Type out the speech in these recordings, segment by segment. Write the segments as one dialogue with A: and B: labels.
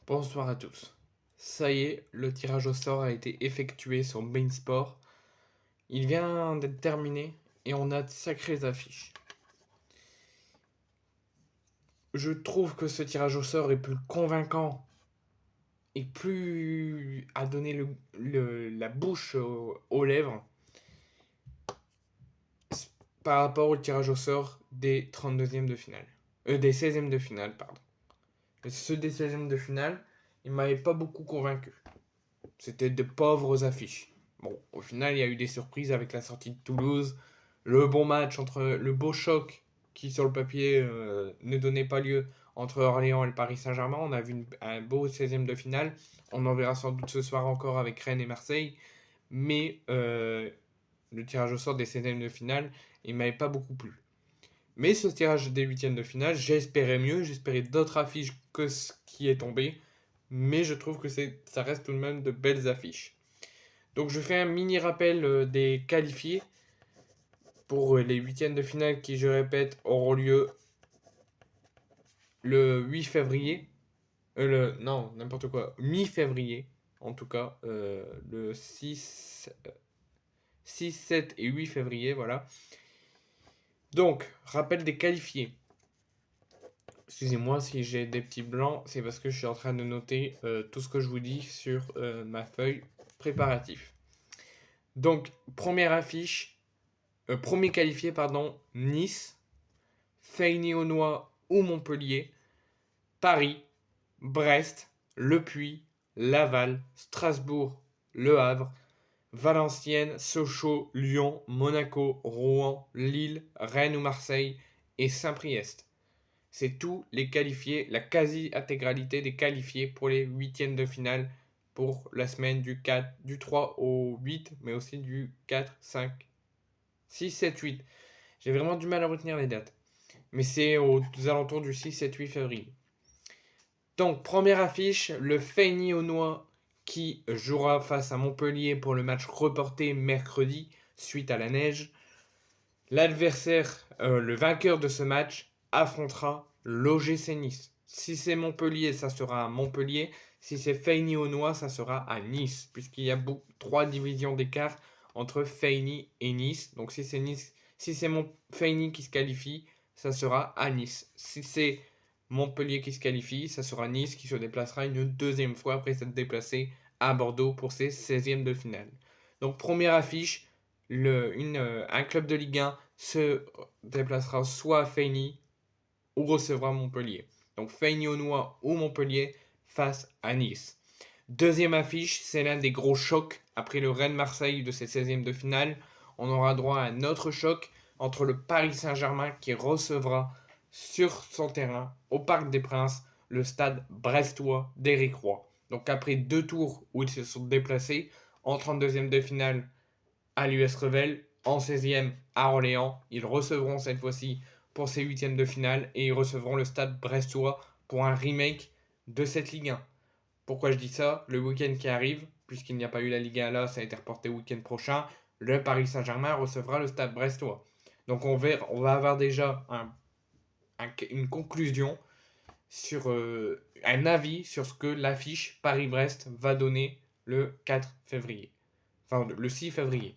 A: Bonsoir à tous. Ça y est, le tirage au sort a été effectué sur Bein Sport. Il vient d'être terminé et on a de sacrées affiches. Je trouve que ce tirage au sort est plus convaincant et plus à donner la bouche aux lèvres par rapport au tirage au sort des 32e de finale. Des 16e de finale, pardon. Ceux des 16e de finale, ils m'avaient pas beaucoup convaincu. C'était de pauvres affiches. Bon, au final, il y a eu des surprises avec la sortie de Toulouse, le bon match entre le beau choc qui, sur le papier, ne donnait pas lieu entre Orléans et le Paris Saint-Germain. On a vu un beau 16e de finale. On en verra sans doute ce soir encore avec Rennes et Marseille. Mais le tirage au sort des 16e de finale, il m'avait pas beaucoup plu. Mais ce tirage des 8e de finale, j'espérais mieux. J'espérais d'autres affiches que ce qui est tombé. Mais je trouve que ça reste tout de même de belles affiches. Donc je fais un mini rappel des qualifiés pour les huitièmes de finale qui, je répète, auront lieu le 8 février. Non, n'importe quoi. Mi-février, en tout cas. Le 6, 7 et 8 février, voilà. Donc, rappel des qualifiés. Excusez-moi si j'ai des petits blancs, c'est parce que je suis en train de noter tout ce que je vous dis sur ma feuille préparatif. Donc, première affiche, premier qualifié, pardon, Nice, Feyenoord ou Montpellier, Paris, Brest, Le Puy, Laval, Strasbourg, Le Havre, Valenciennes, Sochaux, Lyon, Monaco, Rouen, Lille, Rennes ou Marseille et Saint-Priest. C'est tous les qualifiés, la quasi-intégralité des qualifiés pour les huitièmes de finale pour la semaine du 3 au 8, mais aussi du 4, 5, 6, 7, 8. J'ai vraiment du mal à retenir les dates. Mais c'est aux alentours du 6, 7, 8 février. Donc, première affiche, le Feyenoord qui jouera face à Montpellier pour le match reporté mercredi suite à la neige. L'adversaire, le vainqueur de ce match, affrontera l'OGC Nice. Si c'est Montpellier, ça sera à Montpellier. Si c'est Feyenoord, ça sera à Nice, puisqu'il y a 3 divisions d'écart entre Feyenoord et Nice. Donc si c'est Nice, si c'est Feyenoord qui se qualifie, ça sera à Nice. Si c'est Montpellier qui se qualifie, ça sera Nice qui se déplacera une deuxième fois après s'être déplacé à Bordeaux pour ses 16e de finale. Donc première affiche, un club de Ligue 1 se déplacera soit à Feyenoord ou recevra Montpellier. Donc Feyenoord ou Montpellier face à Nice. Deuxième affiche, c'est l'un des gros chocs après le Rennes-Marseille de ses 16e de finale. On aura droit à un autre choc entre le Paris Saint-Germain qui recevra sur son terrain au Parc des Princes le stade brestois d'Éric Roy. Donc après 2 tours où ils se sont déplacés en 32e de finale à l'US Revel, en 16e à Orléans. Ils recevront cette fois-ci pour ces huitièmes de finale et ils recevront le stade brestois pour un remake de cette Ligue 1. Pourquoi je dis ça? Le week-end qui arrive, puisqu'il n'y a pas eu la Ligue 1 là, ça a été reporté au week-end prochain, le Paris Saint-Germain recevra le stade brestois. Donc on va avoir déjà une conclusion sur un avis sur ce que l'affiche Paris-Brest va donner le 4 février. Enfin, le 6 février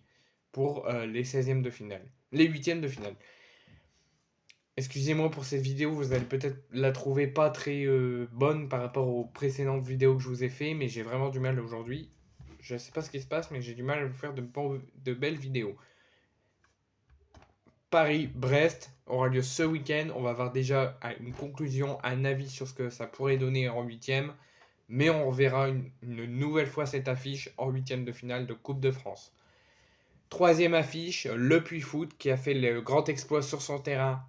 A: pour les 16e de finale. Les 8e de finale. Excusez-moi pour cette vidéo, vous allez peut-être la trouver pas très bonne par rapport aux précédentes vidéos que je vous ai fait, mais j'ai vraiment du mal aujourd'hui. Je sais pas ce qui se passe, mais j'ai du mal à vous faire de belles vidéos. Paris-Brest aura lieu ce week-end. On va avoir déjà une conclusion, un avis sur ce que ça pourrait donner en 8e. Mais on reverra une nouvelle fois cette affiche en 8e de finale de Coupe de France. Troisième affiche, le Puy Foot qui a fait le grand exploit sur son terrain,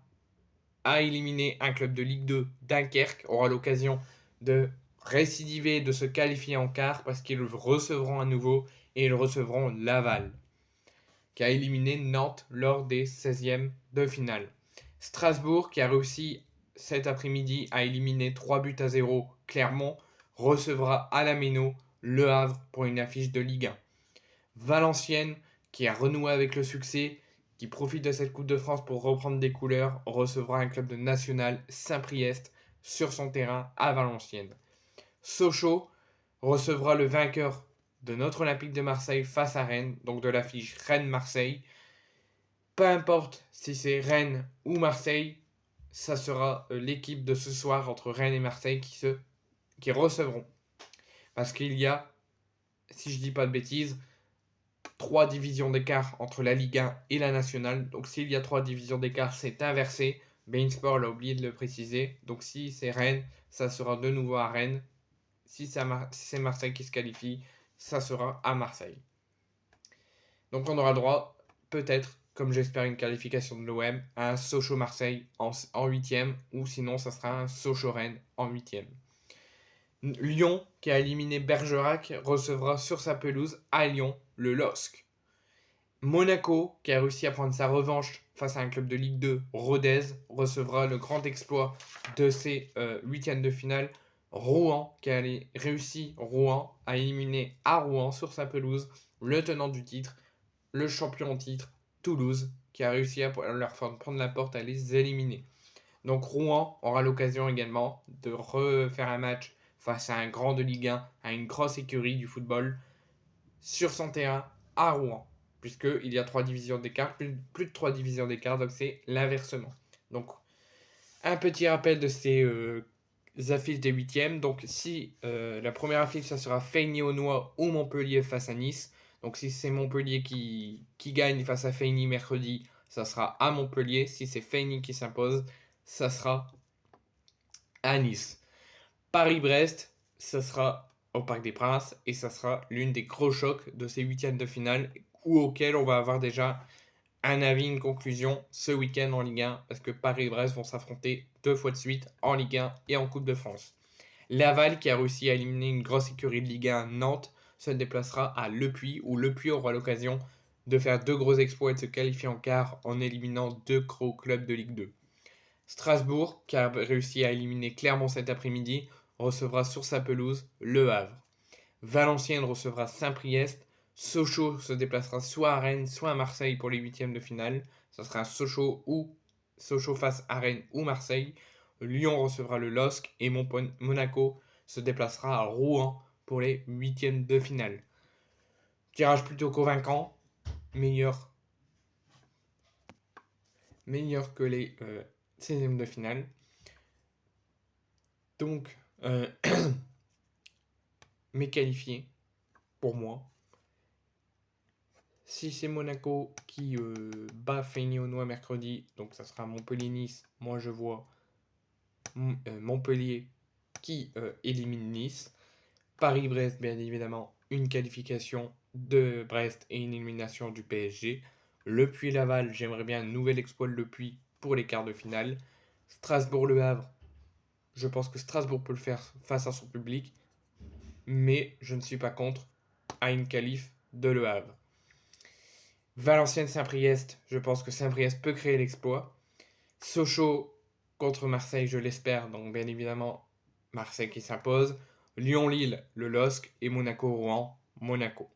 A: a éliminé un club de Ligue 2, Dunkerque, aura l'occasion de récidiver, de se qualifier en quart parce qu'ils recevront à nouveau et ils recevront Laval qui a éliminé Nantes lors des 16e de finale. Strasbourg qui a réussi cet après-midi à éliminer 3-0 Clermont recevra à la Méno Le Havre pour une affiche de Ligue 1. Valenciennes qui a renoué avec le succès, qui profite de cette Coupe de France pour reprendre des couleurs, recevra un club de national Saint-Priest sur son terrain à Valenciennes. Sochaux recevra le vainqueur de notre Olympique de Marseille face à Rennes, donc de l'affiche Rennes-Marseille. Peu importe si c'est Rennes ou Marseille, ça sera l'équipe de ce soir entre Rennes et Marseille qui recevront. Parce qu'il y a, si je dis pas de bêtises, 3 divisions d'écart entre la Ligue 1 et la Nationale. Donc s'il y a 3 divisions d'écart, c'est inversé. Beansport l'a oublié de le préciser. Donc si c'est Rennes, ça sera de nouveau à Rennes. Si c'est Marseille qui se qualifie, ça sera à Marseille. Donc on aura droit, peut-être, comme j'espère, une qualification de l'OM, à un Sochaux-Marseille en 8e, ou sinon ça sera un Sochaux-Rennes en 8e. Lyon, qui a éliminé Bergerac, recevra sur sa pelouse à Lyon le LOSC. Monaco, qui a réussi à prendre sa revanche face à un club de Ligue 2, Rodez, recevra le grand exploit de ses huitièmes de finale. Rouen, qui a réussi à éliminer à Rouen sur sa pelouse le tenant du titre, le champion en titre, Toulouse, qui a réussi à leur faire prendre la porte à les éliminer. Donc Rouen aura l'occasion également de refaire un match face à un grand de Ligue 1, à une grosse écurie du football, sur son terrain à Rouen, puisqu'il y a 3 divisions d'écart, plus de 3 divisions d'écart, donc c'est l'inversement. Donc un petit rappel de ces affiches des huitièmes. Donc si la première affiche, ça sera Feyenoord ou Montpellier face à Nice. Donc si c'est Montpellier qui gagne face à Feyenoord mercredi, ça sera à Montpellier. Si c'est Feyenoord qui s'impose, ça sera à Nice. Paris-Brest, ça sera au Parc des Princes et ça sera l'une des gros chocs de ces huitièmes de finale ou auquel on va avoir déjà un avis, une conclusion ce week-end en Ligue 1 parce que Paris et Brest vont s'affronter 2 fois de suite en Ligue 1 et en Coupe de France. Laval, qui a réussi à éliminer une grosse écurie de Ligue 1, Nantes, se déplacera à Le Puy où Le Puy aura l'occasion de faire 2 gros exploits et de se qualifier en quart en éliminant 2 gros clubs de Ligue 2. Strasbourg, qui a réussi à éliminer Clermont cet après-midi, recevra sur sa pelouse Le Havre. Valenciennes recevra Saint-Priest. Sochaux se déplacera soit à Rennes, soit à Marseille pour les huitièmes de finale. Ce sera Sochaux face à Rennes ou Marseille. Lyon recevra le LOSC et Monaco se déplacera à Rouen pour les huitièmes de finale. Tirage plutôt convaincant, meilleur que les 16e de finale. Donc, mes qualifiés, pour moi. Si c'est Monaco qui bat Feyenoord mercredi, donc ça sera Montpellier-Nice. Moi, je vois Montpellier qui élimine Nice. Paris-Brest, bien évidemment, une qualification de Brest et une élimination du PSG. Le Puy-Laval, j'aimerais bien un nouvel exploit de Le Puy pour les quarts de finale. Strasbourg-Le Havre, je pense que Strasbourg peut le faire face à son public, mais je ne suis pas contre à une qualif de Le Havre. Valenciennes-Saint-Priest, je pense que Saint-Priest peut créer l'exploit. Sochaux contre Marseille, je l'espère, donc bien évidemment Marseille qui s'impose. Lyon-Lille, le LOSC et Monaco-Rouen, Monaco.